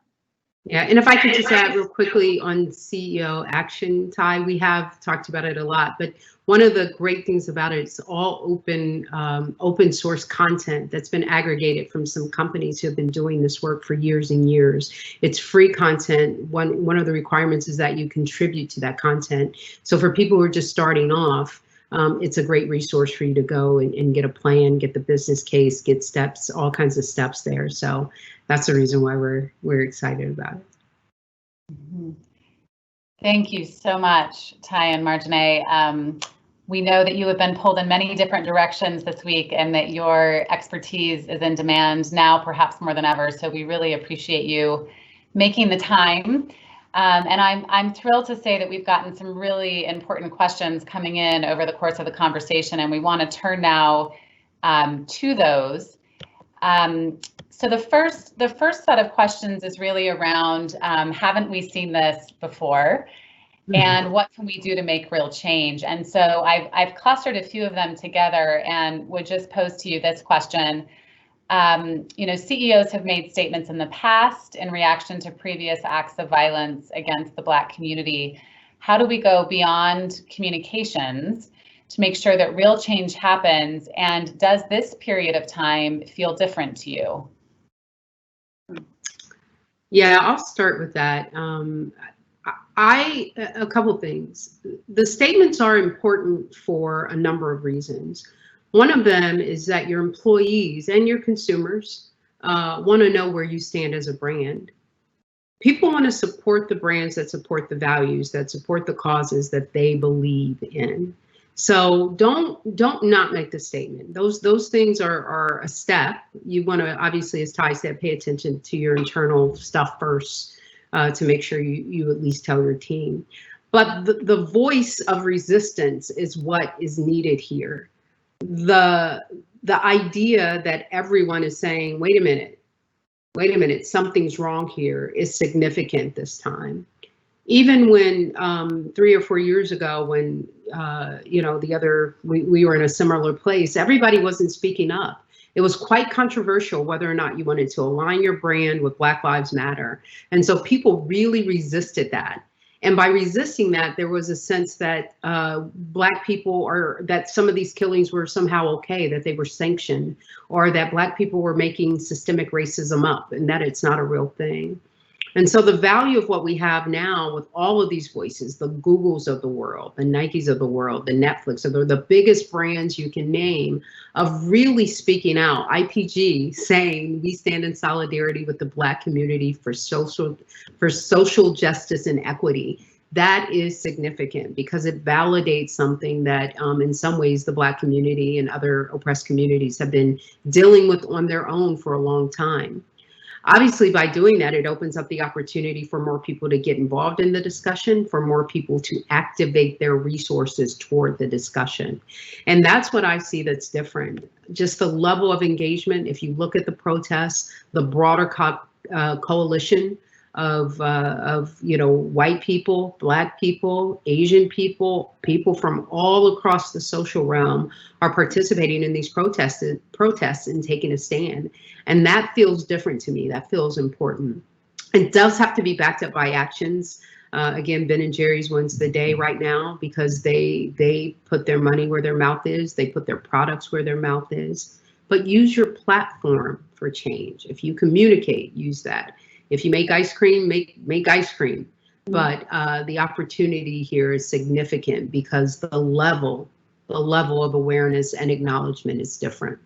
Yeah, and if I could just add real quickly on CEO Action, Ty, we have talked about it a lot, but one of the great things about it is all open source content that's been aggregated from some companies who have been doing this work for years and years. It's free content. One of the requirements is that you contribute to that content. So for people who are just starting off, it's a great resource for you to go and get a plan, get the business case, get steps, all kinds of steps there. So that's the reason why we're excited about it. Mm-hmm. Thank you so much, Ty and Margenett. We know that you have been pulled in many different directions this week and that your expertise is in demand now, perhaps more than ever. So we really appreciate you making the time. And I'm thrilled to say that we've gotten some really important questions coming in over the course of the conversation, and we want to turn now to those. So the first set of questions is really around, haven't we seen this before? And what can we do to make real change? And so I've clustered a few of them together and would just pose to you this question. CEOs have made statements in the past in reaction to previous acts of violence against the Black community. How do we go beyond communications to make sure that real change happens? And does this period of time feel different to you? Yeah, I'll start with that. A couple things. The statements are important for a number of reasons. One of them is that your employees and your consumers want to know where you stand as a brand. People want to support the brands that support the values, that support the causes that they believe in. So don't not make the statement. Those things are a step. You want to, obviously, as Ty said, pay attention to your internal stuff first to make sure you at least tell your team. But the voice of resistance is what is needed here. The idea that everyone is saying, wait a minute, something's wrong here is significant this time. even when 3 or 4 years ago, when we were in a similar place, everybody wasn't speaking up. It was quite controversial whether or not you wanted to align your brand with Black Lives Matter. And so people really resisted that. And by resisting that, there was a sense that Black people, or that some of these killings were somehow okay, that they were sanctioned, or that Black people were making systemic racism up, and that it's not a real thing. And so the value of what we have now with all of these voices, the Googles of the world, the Nikes of the world, the Netflix, of the biggest brands you can name, of really speaking out. IPG saying we stand in solidarity with the Black community for social justice and equity. That is significant because it validates something that in some ways the Black community and other oppressed communities have been dealing with on their own for a long time. Obviously, by doing that, it opens up the opportunity for more people to get involved in the discussion, for more people to activate their resources toward the discussion. And that's what I see that's different. Just the level of engagement. If you look at the protests, the broader coalition of white people, Black people, Asian people, people from all across the social realm are participating in these protests and taking a stand. And that feels different to me. That feels important. It does have to be backed up by actions. Again, Ben and Jerry's wins the day right now because they put their money where their mouth is. They put their products where their mouth is. But use your platform for change. If you communicate, use that. If you make ice cream, make ice cream. But the opportunity here is significant because the level of awareness and acknowledgement is different.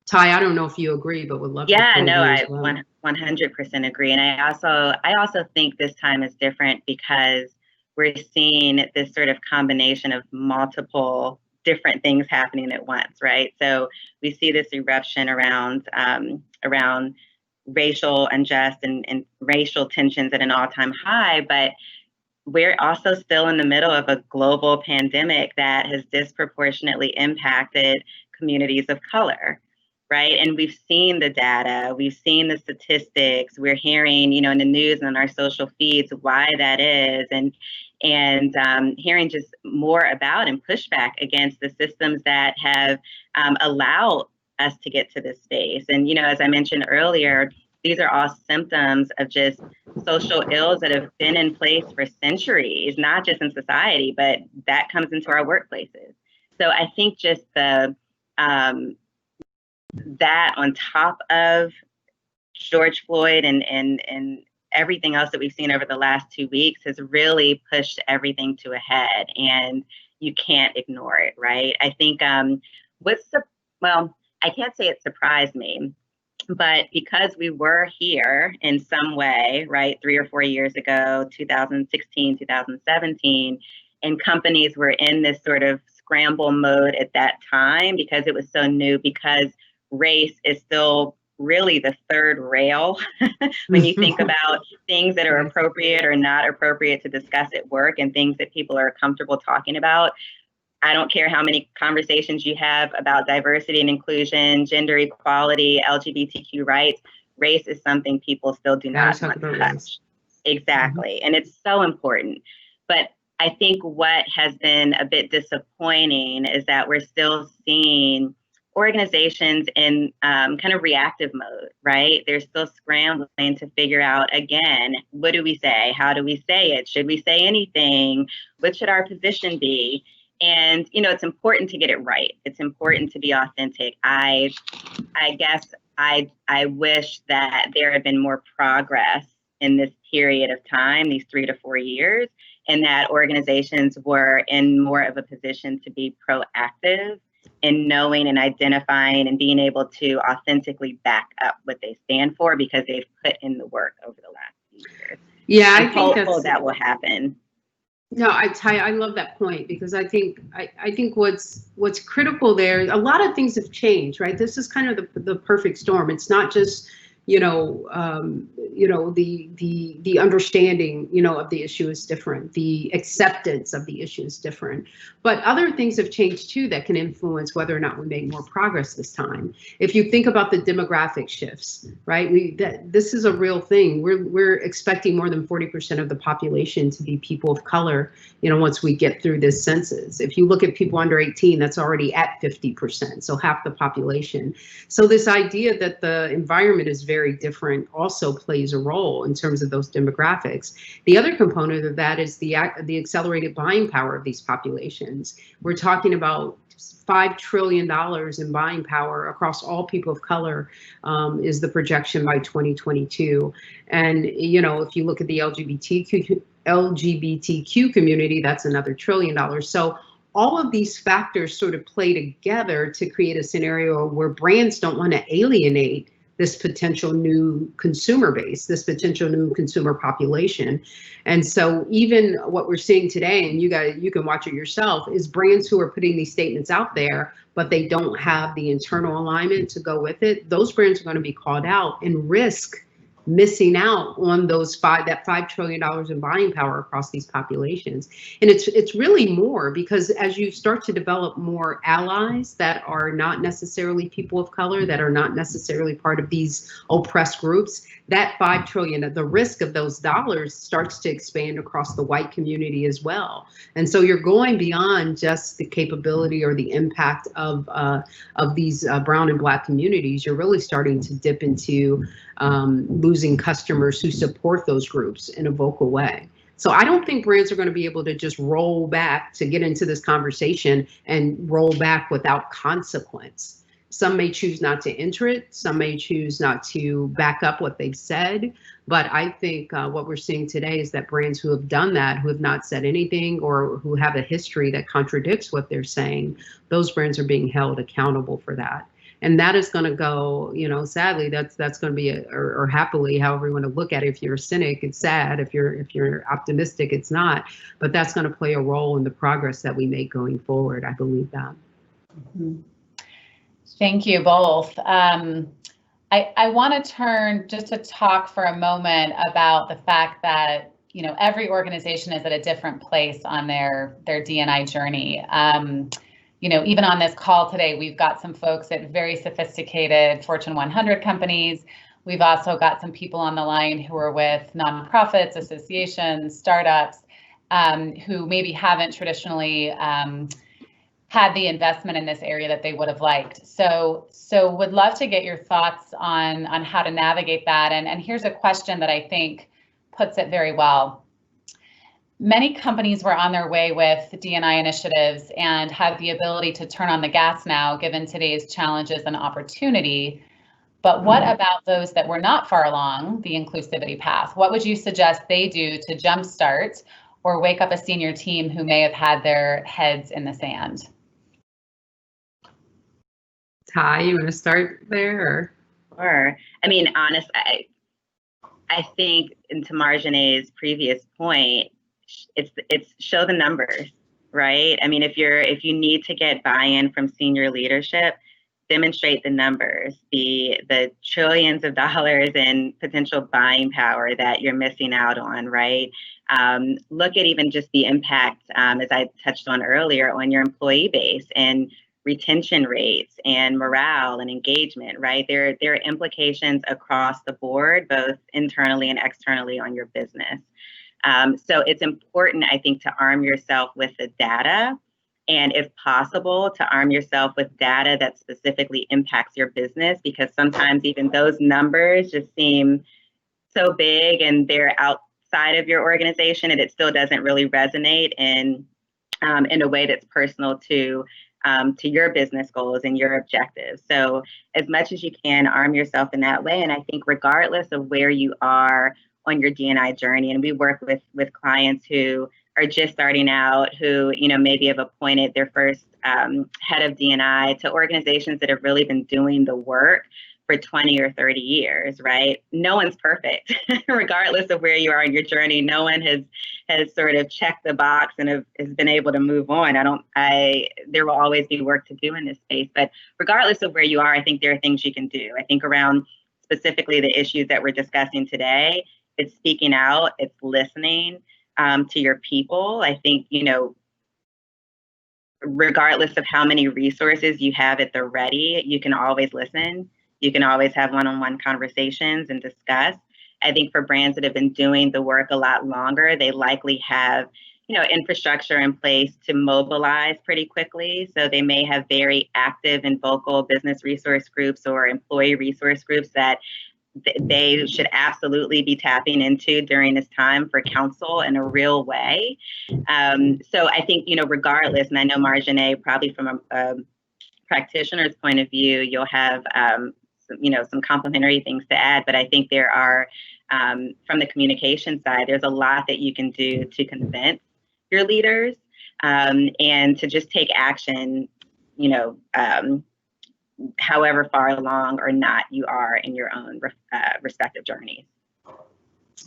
Ty, I don't know if you agree, but would love to. Yeah, no, I 100% agree. And I also think this time is different because we're seeing this sort of combination of multiple different things happening at once, right? So we see this eruption around racial unrest and racial tensions at an all-time high, but we're also still in the middle of a global pandemic that has disproportionately impacted communities of color, right? And we've seen the data, we've seen the statistics, we're hearing, in the news and on our social feeds why that is, and hearing just more about and pushback against the systems that have allowed us to get to this space. And, as I mentioned earlier, these are all symptoms of just social ills that have been in place for centuries, not just in society, but that comes into our workplaces. So I think just the that on top of George Floyd and everything else that we've seen over the last 2 weeks has really pushed everything to a head, and you can't ignore it, right? I think I can't say it surprised me, but because we were here in some way, right, 3 or 4 years ago, 2016, 2017, and companies were in this sort of scramble mode at that time because it was so new, because race is still really the third rail when you think about things that are appropriate or not appropriate to discuss at work and things that people are comfortable talking about. I don't care how many conversations you have about diversity and inclusion, gender equality, LGBTQ rights, race is something people still do not want to touch. Exactly. And it's so important. But I think what has been a bit disappointing is that we're still seeing organizations in kind of reactive mode, right? They're still scrambling to figure out, again, what do we say? How do we say it? Should we say anything? What should our position be? And, it's important to get it right. It's important to be authentic. I guess I wish that there had been more progress in this period of time, these 3 to 4 years, and that organizations were in more of a position to be proactive in knowing and identifying and being able to authentically back up what they stand for, because they've put in the work over the last few years. Yeah, I'm hopeful that will happen. No, I love that point, because I think what's critical there, a lot of things have changed, right? This is kind of the perfect storm. It's not just the understanding, of the issue is different. The acceptance of the issue is different. But other things have changed too that can influence whether or not we make more progress this time. If you think about the demographic shifts, right? This is a real thing. We're expecting more than 40% of the population to be people of color, once we get through this census. If you look at people under 18, that's already at 50%, so half the population. So this idea that the environment is very different also plays a role in terms of those demographics. The other component of that is the accelerated buying power of these populations. We're talking about $5 trillion in buying power across all people of color is the projection by 2022. And, if you look at the LGBTQ community, that's another $1 trillion. So all of these factors sort of play together to create a scenario where brands don't want to alienate this potential new consumer base, this potential new consumer population. And so even what we're seeing today, and you can watch it yourself, is brands who are putting these statements out there, but they don't have the internal alignment to go with it. Those brands are going to be called out and risk missing out on that $5 trillion in buying power across these populations. And it's really more, because as you start to develop more allies that are not necessarily people of color, that are not necessarily part of these oppressed groups, that $5 trillion, the risk of those dollars starts to expand across the white community as well. And so you're going beyond just the capability or the impact of these brown and black communities. You're really starting to dip into losing customers who support those groups in a vocal way. So I don't think brands are going to be able to just roll back to get into this conversation and roll back without consequence. Some may choose not to enter it. Some may choose not to back up what they've said. But I think what we're seeing today is that brands who have done that, who have not said anything, or who have a history that contradicts what they're saying, those brands are being held accountable for that. And that is going to go, sadly, that's going to be, or happily, however you want to look at it. If you're a cynic, it's sad. If you're optimistic, it's not. But that's going to play a role in the progress that we make going forward. I believe that. Mm-hmm. Thank you both. I want to turn just to talk for a moment about the fact that, every organization is at a different place on their D&I journey. Even on this call today, we've got some folks at very sophisticated Fortune 100 companies. We've also got some people on the line who are with nonprofits, associations, startups, who maybe haven't traditionally had the investment in this area that they would have liked. So would love to get your thoughts on how to navigate that. And here's a question that I think puts it very well. Many companies were on their way with D&I initiatives and have the ability to turn on the gas now, given today's challenges and opportunity. But what about those that were not far along the inclusivity path? What would you suggest they do to jumpstart or wake up a senior team who may have had their heads in the sand? Ty, you want to start there? Sure. I mean, honestly, I think, and to Margenett's previous point, it's show the numbers, right? I mean, if you need to get buy-in from senior leadership, demonstrate the numbers, the trillions of dollars in potential buying power that you're missing out on, right? Look at even just the impact, as I touched on earlier, on your employee base and retention rates and morale and engagement, right? There are implications across the board, both internally and externally on your business. So it's important, I think, to arm yourself with the data, and if possible, to arm yourself with data that specifically impacts your business, because sometimes even those numbers just seem so big and they're outside of your organization, and it still doesn't really resonate in a way that's personal to your business goals and your objectives. So as much as you can, arm yourself in that way. And I think regardless of where you are on your D&I journey, and we work with clients who are just starting out, who maybe have appointed their first head of D&I, to organizations that have really been doing the work for 20 or 30 years, right? No one's perfect, regardless of where you are in your journey. No one has sort of checked the box and has been able to move on. There will always be work to do in this space, but regardless of where you are, I think there are things you can do. I think around specifically the issues that we're discussing today, it's speaking out, it's listening to your people. I think, regardless of how many resources you have at the ready, you can always listen. You can always have one-on-one conversations and discuss. I think for brands that have been doing the work a lot longer, they likely have, infrastructure in place to mobilize pretty quickly. So they may have very active and vocal business resource groups or employee resource groups that they should absolutely be tapping into during this time for counsel in a real way. So I think, regardless, and I know Margenett, probably from a practitioner's point of view, you'll have, some complementary things to add, but I think there are, from the communication side, there's a lot that you can do to convince your leaders and to just take action, however far along or not you are in your own respective journeys.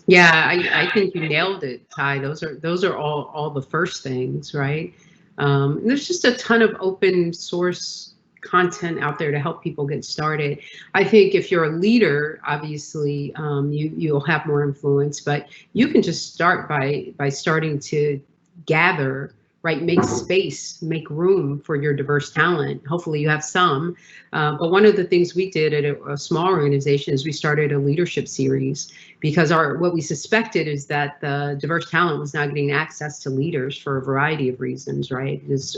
Yeah, I think you nailed it, Ty. Those are all the first things, right? And there's just a ton of open source content out there to help people get started. I think if you're a leader, obviously you'll have more influence, but you can just start by starting to gather, right? Make space, make room for your diverse talent. Hopefully you have some. But one of the things we did at a small organization is we started a leadership series, because what we suspected is that the diverse talent was not getting access to leaders for a variety of reasons, right? Just,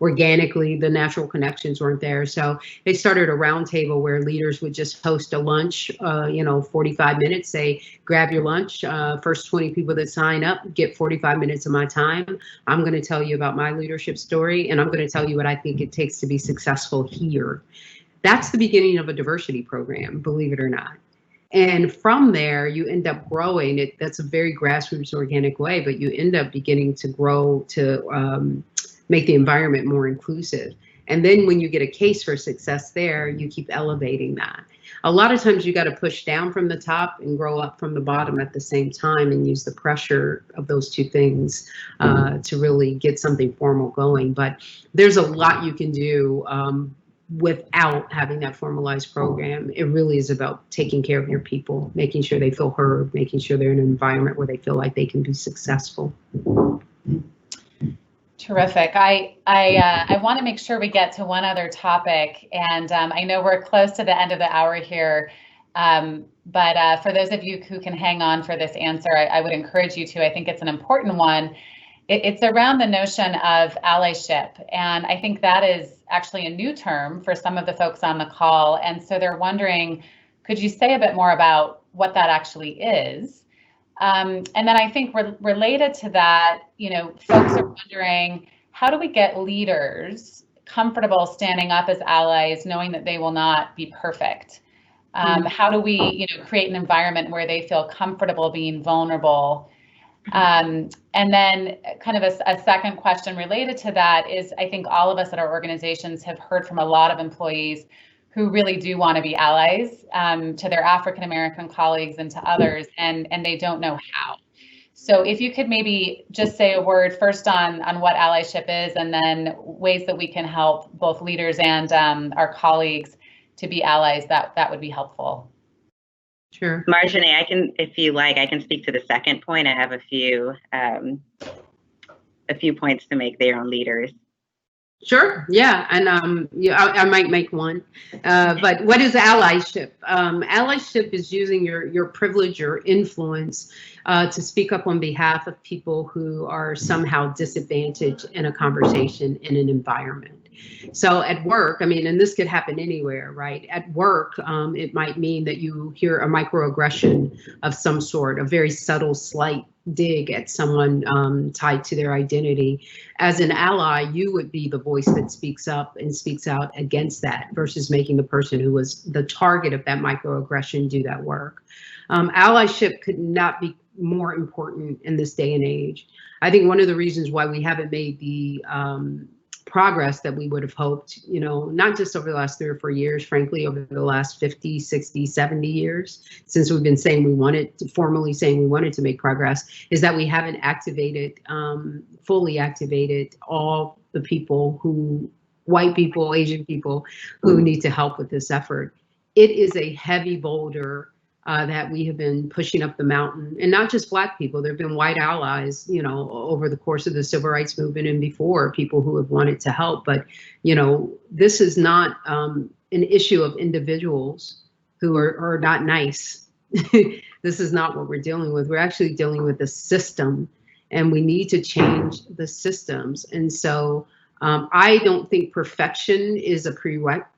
organically, the natural connections weren't there. So they started a roundtable where leaders would just host a lunch, 45 minutes, say, grab your lunch, first 20 people that sign up, get 45 minutes of my time. I'm going to tell you about my leadership story, and I'm going to tell you what I think it takes to be successful here. That's the beginning of a diversity program, believe it or not. And from there, you end up growing it. That's a very grassroots, organic way, but you end up beginning to grow to make the environment more inclusive. And then when you get a case for success there, you keep elevating that. A lot of times you got to push down from the top and grow up from the bottom at the same time, and use the pressure of those two things to really get something formal going. But there's a lot you can do without having that formalized program. It really is about taking care of your people, making sure they feel heard, making sure they're in an environment where they feel like they can be successful. Terrific. I want to make sure we get to one other topic, and I know we're close to the end of the hour here, but for those of you who can hang on for this answer, I would encourage you to. I think it's an important one. It's around the notion of allyship, and I think that is actually a new term for some of the folks on the call, and so they're wondering, could you say a bit more about what that actually is? And then I think related to that, folks are wondering, how do we get leaders comfortable standing up as allies, knowing that they will not be perfect? How do we, create an environment where they feel comfortable being vulnerable? And then kind of a second question related to that is, I think all of us at our organizations have heard from a lot of employees who really do want to be allies to their African American colleagues and to others, and they don't know how. So if you could maybe just say a word first on what allyship is, and then ways that we can help both leaders and our colleagues to be allies, that would be helpful. Sure. Margenett, if you like, I can speak to the second point. I have a few points to make there on leaders. Sure. Yeah. And I might make one. But what is allyship? Allyship is using your privilege or influence to speak up on behalf of people who are somehow disadvantaged in a conversation, in an environment. So at work, and this could happen anywhere, right? At work, it might mean that you hear a microaggression of some sort, a very subtle, slight dig at someone tied to their identity. As an ally, you would be the voice that speaks up and speaks out against that, versus making the person who was the target of that microaggression do that work. Allyship could not be more important in this day and age. I think one of the reasons why we haven't made the progress that we would have hoped, not just over the last 3 or 4 years, frankly, over the last 50, 60, 70 years, since we've been formally saying we wanted to make progress, is that we haven't fully activated all the people white people, Asian people, who need to help with this effort. it is a heavy boulder that we have been pushing up the mountain, and not just Black people. There have been white allies, you know, over the course of the civil rights movement and before, people who have wanted to help. But, you know, this is not an issue of individuals who are not nice. This is not what we're dealing with. We're actually dealing with a system, and we need to change the systems. And so I don't think perfection is a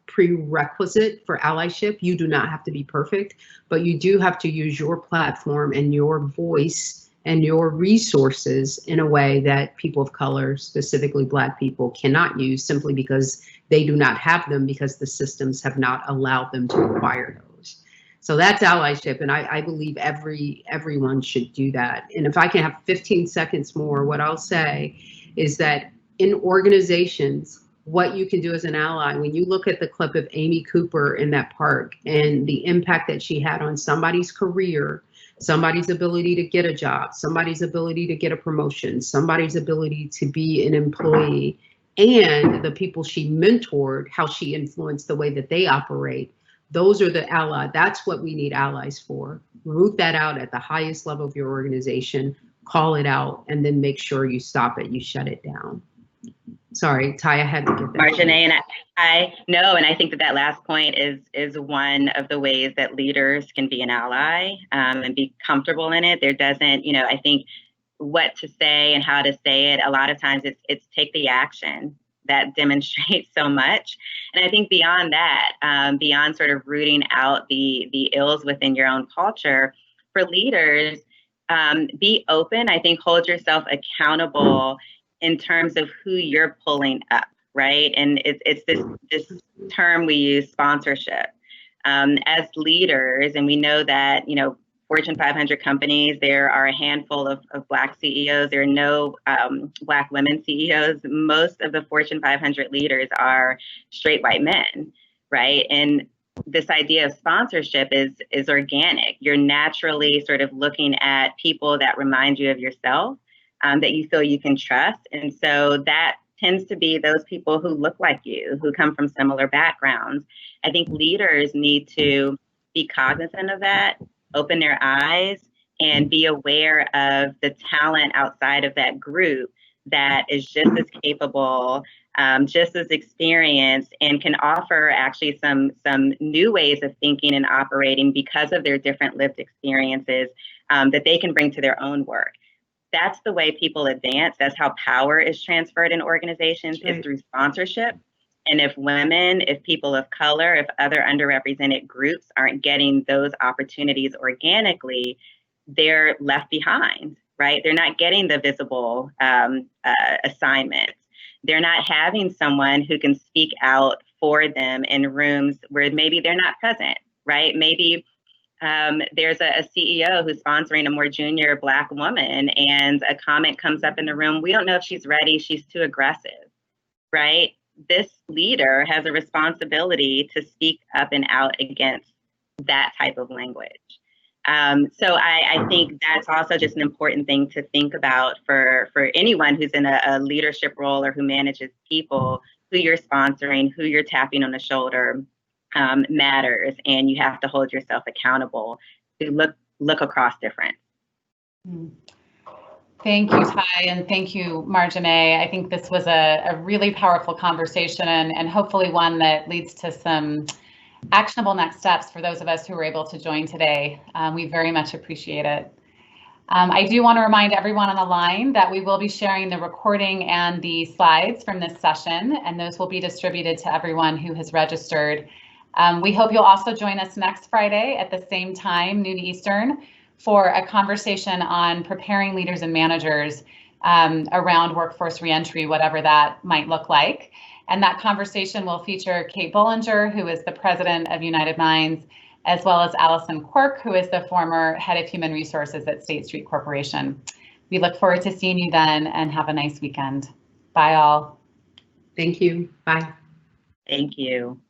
prerequisite for allyship. You do not have to be perfect, but you do have to use your platform and your voice and your resources in a way that people of color, specifically Black people, cannot use simply because they do not have them, because the systems have not allowed them to acquire those. So that's allyship, and I believe everyone should do that. And if I can have 15 seconds more, what I'll say is that in organizations, what you can do as an ally, when you look at the clip of Amy Cooper in that park and the impact that she had on somebody's career, somebody's ability to get a job, somebody's ability to get a promotion, somebody's ability to be an employee, and the people she mentored, how she influenced the way that they operate, those are the allies. That's what we need allies for. Root that out at the highest level of your organization, call it out, and then make sure you stop it, you shut it down. Sorry, Ty, I had to get that. Margenett, and I know, and I think that last point is one of the ways that leaders can be an ally and be comfortable in it. There doesn't, you know, I think what to say and how to say it, a lot of times it's take the action that demonstrates so much. And I think beyond that, beyond sort of rooting out the ills within your own culture, for leaders, be open. I think hold yourself accountable in terms of who you're pulling up, right? And it's this term we use, sponsorship. As leaders, and we know that, you know, Fortune 500 companies, there are a handful of Black CEOs. There are no Black women CEOs. Most of the Fortune 500 leaders are straight white men, right? And this idea of sponsorship is organic. You're naturally sort of looking at people that remind you of yourself, that you feel you can trust. And so that tends to be those people who look like you, who come from similar backgrounds. I think leaders need to be cognizant of that, open their eyes, and be aware of the talent outside of that group that is just as capable, just as experienced, and can offer actually some new ways of thinking and operating because of their different lived experiences that they can bring to their own work. That's the way people advance. That's how power is transferred in organizations, is through sponsorship. And if women, if people of color, if other underrepresented groups aren't getting those opportunities organically, they're left behind, right? They're not getting the visible assignments. They're not having someone who can speak out for them in rooms where maybe they're not present, right? Maybe there's a CEO who's sponsoring a more junior Black woman, and a comment comes up in the room, we don't know if she's ready, she's too aggressive, right? This leader has a responsibility to speak up and out against that type of language. So I think that's also just an important thing to think about for anyone who's in a leadership role or who manages people, who you're sponsoring, who you're tapping on the shoulder. Matters, and you have to hold yourself accountable to look across difference. Thank you, Ty, and thank you, Margenett. I think this was a really powerful conversation, and hopefully one that leads to some actionable next steps for those of us who were able to join today. We very much appreciate it. I do want to remind everyone on the line that we will be sharing the recording and the slides from this session, and those will be distributed to everyone who has registered. We hope you'll also join us next Friday at the same time, noon Eastern, for a conversation on preparing leaders and managers around workforce reentry, whatever that might look like. And that conversation will feature Kate Bollinger, who is the president of United Minds, as well as Allison Quirk, who is the former head of human resources at State Street Corporation. We look forward to seeing you then, and have a nice weekend. Bye all. Thank you. Bye. Thank you.